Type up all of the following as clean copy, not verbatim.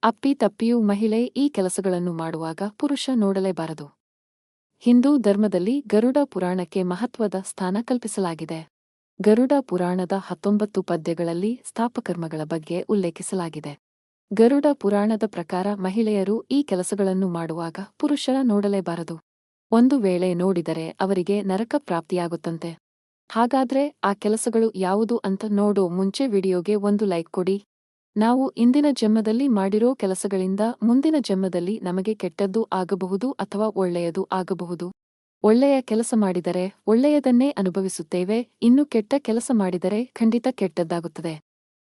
ಅಪ್ಪಿತಪ್ಪಿಯೂ ಮಹಿಳೆ ಈ ಕೆಲಸಗಳನ್ನು ಮಾಡುವಾಗ ಪುರುಷ ನೋಡಲೇಬಾರದು. ಹಿಂದೂ ಧರ್ಮದಲ್ಲಿ ಗರುಡ ಪುರಾಣಕ್ಕೆ ಮಹತ್ವದ ಸ್ಥಾನ ಕಲ್ಪಿಸಲಾಗಿದೆ. ಗರುಡ ಪುರಾಣದ 19 ಪದ್ಯಗಳಲ್ಲಿ ಸ್ಥಾಪಕರ್ಮಗಳ ಬಗ್ಗೆ ಉಲ್ಲೇಖಿಸಲಾಗಿದೆ. ಗರುಡ ಪುರಾಣದ ಪ್ರಕಾರ ಮಹಿಳೆಯರು ಈ ಕೆಲಸಗಳನ್ನು ಮಾಡುವಾಗ ಪುರುಷರ ನೋಡಲೇಬಾರದು. ಒಂದು ವೇಳೆ ನೋಡಿದರೆ ಅವರಿಗೆ ನರಕ ಪ್ರಾಪ್ತಿಯಾಗುತ್ತಂತೆ. ಹಾಗಾದ್ರೆ ಆ ಕೆಲಸಗಳು ಯಾವುದು ಅಂತ ನೋಡೋ ಮುಂಚೆ ವಿಡಿಯೋಗೆ ಒಂದು ಲೈಕ್ ಕೊಡಿ. ನಾವು ಇಂದಿನ ಜನ್ಮದಲ್ಲಿ ಮಾಡಿರೋ ಕೆಲಸಗಳಿಂದ ಮುಂದಿನ ಜನ್ಮದಲ್ಲಿ ನಮಗೆ ಕೆಟ್ಟದ್ದು ಆಗಬಹುದು ಅಥವಾ ಒಳ್ಳೆಯದು ಆಗಬಹುದು. ಒಳ್ಳೆಯ ಕೆಲಸ ಮಾಡಿದರೆ ಒಳ್ಳೆಯದನ್ನೇ ಅನುಭವಿಸುತ್ತೇವೆ, ಇನ್ನು ಕೆಟ್ಟ ಕೆಲಸ ಮಾಡಿದರೆ ಖಂಡಿತ ಕೆಟ್ಟದ್ದಾಗುತ್ತದೆ.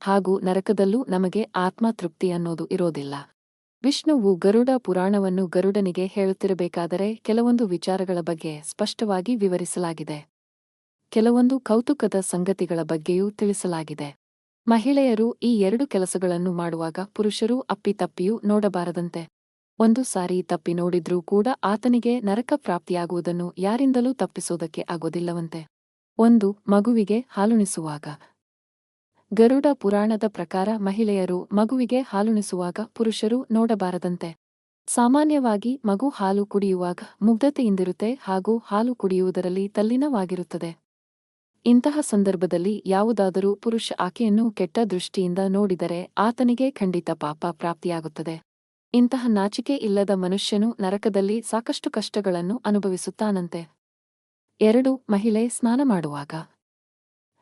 ಹಾಗೂ ನರಕದಲ್ಲೂ ನಮಗೆ ಆತ್ಮ ತೃಪ್ತಿ ಅನ್ನೋದು ಇರೋದಿಲ್ಲ. ವಿಷ್ಣುವು ಗರುಡ ಪುರಾಣವನ್ನು ಗರುಡನಿಗೆ ಹೇಳುತ್ತಿರಬೇಕಾದರೆ ಕೆಲವೊಂದು ವಿಚಾರಗಳ ಬಗ್ಗೆ ಸ್ಪಷ್ಟವಾಗಿ ವಿವರಿಸಲಾಗಿದೆ. ಕೆಲವೊಂದು ಕೌತುಕದ ಸಂಗತಿಗಳ ಬಗ್ಗೆಯೂ ತಿಳಿಸಲಾಗಿದೆ. ಮಹಿಳೆಯರು ಈ 2 ಕೆಲಸಗಳನ್ನು ಮಾಡುವಾಗ ಪುರುಷರು ಅಪ್ಪಿತಪ್ಪಿಯೂ ನೋಡಬಾರದಂತೆ. ಒಂದು ಸಾರಿ ತಪ್ಪಿ ನೋಡಿದ್ರೂ ಕೂಡ ಆತನಿಗೆ ನರಕ ಪ್ರಾಪ್ತಿಯಾಗುವುದನ್ನು ಯಾರಿಂದಲೂ ತಪ್ಪಿಸೋದಕ್ಕೆ ಆಗೋದಿಲ್ಲವಂತೆ. 1. ಮಗುವಿಗೆ ಹಾಲುಣಿಸುವಾಗ. ಗರುಡ ಪುರಾಣದ ಪ್ರಕಾರ ಮಹಿಳೆಯರು ಮಗುವಿಗೆ ಹಾಲುಣಿಸುವಾಗ ಪುರುಷರು ನೋಡಬಾರದಂತೆ. ಸಾಮಾನ್ಯವಾಗಿ ಮಗು ಹಾಲು ಕುಡಿಯುವಾಗ ಮುಗ್ಧತೆಯಿಂದಿರುತ್ತೆ ಹಾಗೂ ಹಾಲು ಕುಡಿಯುವುದರಲ್ಲಿ ತಲ್ಲೀನವಾಗಿರುತ್ತದೆ. ಇಂತಹ ಸಂದರ್ಭದಲ್ಲಿ ಯಾವುದಾದರೂ ಪುರುಷ ಆಕೆಯನ್ನು ಕೆಟ್ಟ ದೃಷ್ಟಿಯಿಂದ ನೋಡಿದರೆ ಆತನಿಗೆ ಖಂಡಿತ ಪಾಪ ಪ್ರಾಪ್ತಿಯಾಗುತ್ತದೆ. ಇಂತಹ ನಾಚಿಕೆ ಇಲ್ಲದ ಮನುಷ್ಯನು ನರಕದಲ್ಲಿ ಸಾಕಷ್ಟು ಕಷ್ಟಗಳನ್ನು ಅನುಭವಿಸುತ್ತಾನಂತೆ. 2. ಮಹಿಳೆ ಸ್ನಾನ ಮಾಡುವಾಗ.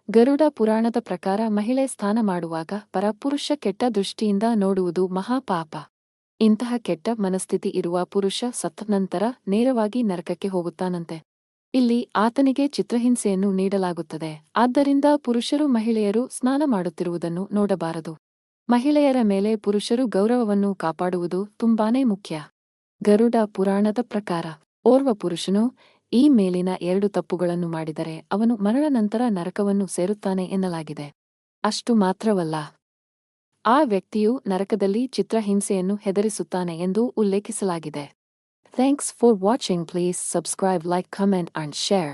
ಗರುಡ ಪುರಾಣದ ಪ್ರಕಾರ ಮಹಿಳೆ ಸ್ನಾನ ಮಾಡುವಾಗ ಪರಪುರುಷ ಕೆಟ್ಟ ದೃಷ್ಟಿಯಿಂದ ನೋಡುವುದು ಮಹಾಪಾಪ. ಇಂತಹ ಕೆಟ್ಟ ಮನಸ್ಥಿತಿ ಇರುವ ಪುರುಷ ಸತ್ತ ನಂತರ ನೇರವಾಗಿ ನರಕಕ್ಕೆ ಹೋಗುತ್ತಾನಂತೆ. ಇಲ್ಲಿ ಆತನಿಗೆ ಚಿತ್ರಹಿಂಸೆಯನ್ನು ನೀಡಲಾಗುತ್ತದೆ. ಆದ್ದರಿಂದ ಪುರುಷರು ಮಹಿಳೆಯರು ಸ್ನಾನ ಮಾಡುತ್ತಿರುವುದನ್ನು ನೋಡಬಾರದು. ಮಹಿಳೆಯರ ಮೇಲೆ ಪುರುಷರು ಗೌರವವನ್ನು ಕಾಪಾಡುವುದು ತುಂಬಾನೇ ಮುಖ್ಯ. ಗರುಡ ಪುರಾಣದ ಪ್ರಕಾರ ಓರ್ವ ಪುರುಷನು ಈ ಮೇಲಿನ 2 ತಪ್ಪುಗಳನ್ನು ಮಾಡಿದರೆ ಅವನು ಮರಣ ನಂತರ ನರಕವನ್ನು ಸೇರುತ್ತಾನೆ ಎನ್ನಲಾಗಿದೆ. ಅಷ್ಟು ಮಾತ್ರವಲ್ಲ, ಆ ವ್ಯಕ್ತಿಯು ನರಕದಲ್ಲಿ ಚಿತ್ರಹಿಂಸೆಯನ್ನು ಹೆದರಿಸುತ್ತಾನೆ ಎಂದು ಉಲ್ಲೇಖಿಸಲಾಗಿದೆ. Thanks for watching. Please subscribe, like, comment and share.